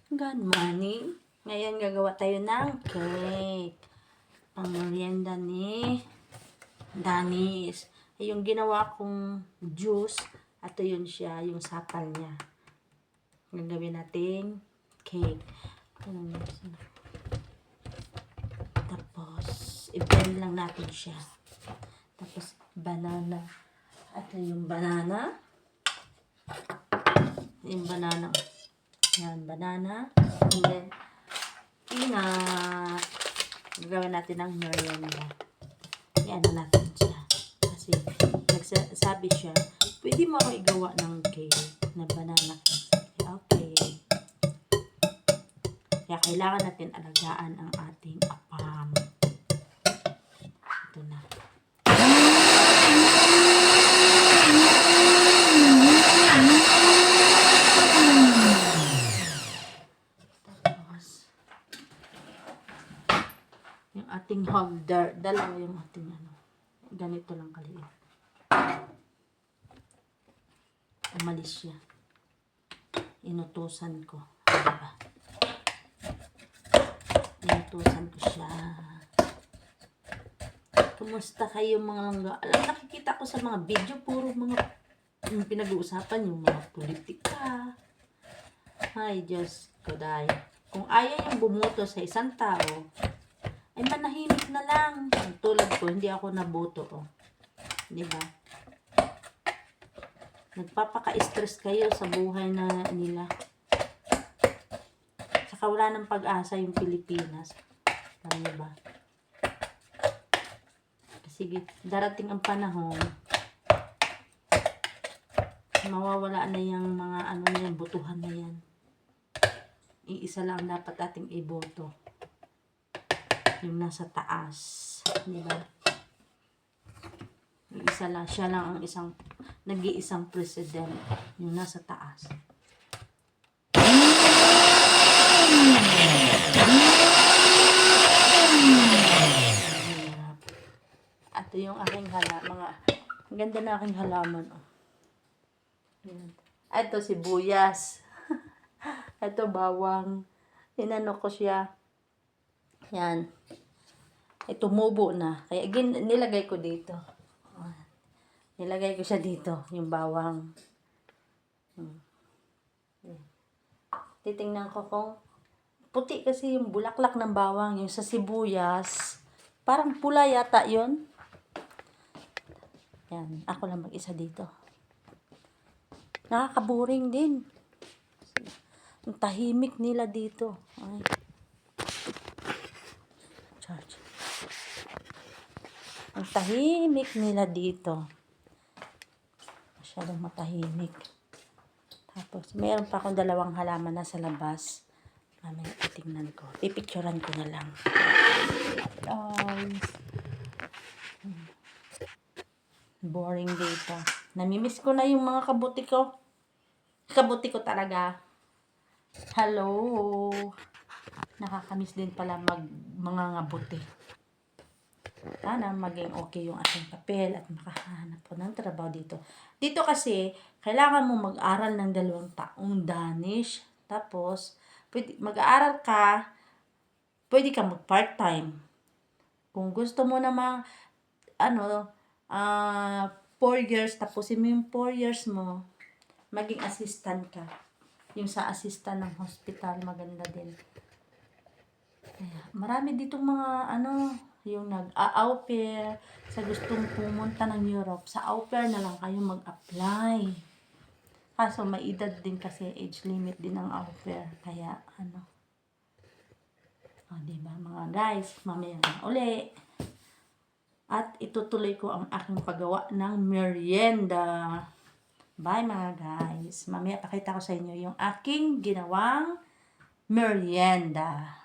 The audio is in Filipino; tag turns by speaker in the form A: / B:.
A: Good morning. Ngayon gagawa tayo ng cake. Pang merienda ni Danis. Yung ginawa kong juice, ito yun siya, yung sapal niya. Gagawin natin cake. Tapos, i-blend lang natin siya. Tapos, banana. Ito yung banana. Yung banana. Yan, banana. And then, peanut. Gagawin natin ng merienda. Yan na natin siya. Kasi, nagsasabi siya, pwede mo ako igawa ng cake na banana cake. Okay. Kaya kailangan natin alagaan ang ating apam. Ito na. Yung ating holder, dalawa yung ating ano. Ganito lang kaliit. Umalis siya. Inutusan ko. Diba? Inutusan ko siya. Kumusta kayo mga langga? Alam, nakikita ko sa mga video, puro mga yung pinag-uusapan, yung mga politika. Ay, Diyos ko dahil. Kung ayaw yung bumuto sa isang tao, ay manahimik na lang. Tulad ko, hindi ako naboto. Oh. Diba? Nagpapaka-stress kayo sa buhay na nila. Saka wala ng pag-asa yung Pilipinas. Alam niyo ba? Sige, darating ang panahon, mawawala na yung mga ano na yan, butuhan na yan. Iisa lang dapat ating iboto. Yung nasa taas, di ba? Isa lang, siya lang ang isang nag-iisang president, yung nasa taas. Ito yung aking halaman, ang ganda na aking halaman. Oh. Ito sibuyas. Ito bawang. Inano ko siya. Yan. Tumubo na. Kaya nilagay ko dito. Nilagay ko siya dito. Yung bawang. Titingnan ko kung puti kasi yung bulaklak ng bawang. Yung sa sibuyas. Parang pula yata yun. Yan. Ako lang mag-isa dito. Nakakaboring din. Ang tahimik nila dito. Ay. Charge. Ang tahimik nila dito. Masyadong matahimik. Tapos, mayroon pa akong dalawang halaman na sa labas. Mamaya titingnan ko. Pipicturan ko na lang. Boring dito. Namimiss ko na yung mga kabuti ko. Kabuti ko talaga. Hello. Nakakamiss din pala mga ngabuti. Sana maging okay yung ating papel at makahanap po ng trabaho dito. Dito kasi, kailangan mo mag-aral ng 2 taong Danish. Tapos, mag-aaral ka, pwede ka mag-part-time. Kung gusto mo namang, 4 years, tapusin mo yung 4 years mo, maging assistant ka. Yung sa assistant ng hospital, maganda din. Kaya, marami ditong mga, yung nag-au pair, sa gustong pumunta ng Europe, sa au pair na lang kayo mag-apply. Kaso, may edad din kasi, age limit din ang au pair. Kaya, diba mga guys, mamaya na uli. At itutuloy ko ang aking paggawa ng merienda. Bye mga guys. Mamaya pakita ko sa inyo yung aking ginawang merienda.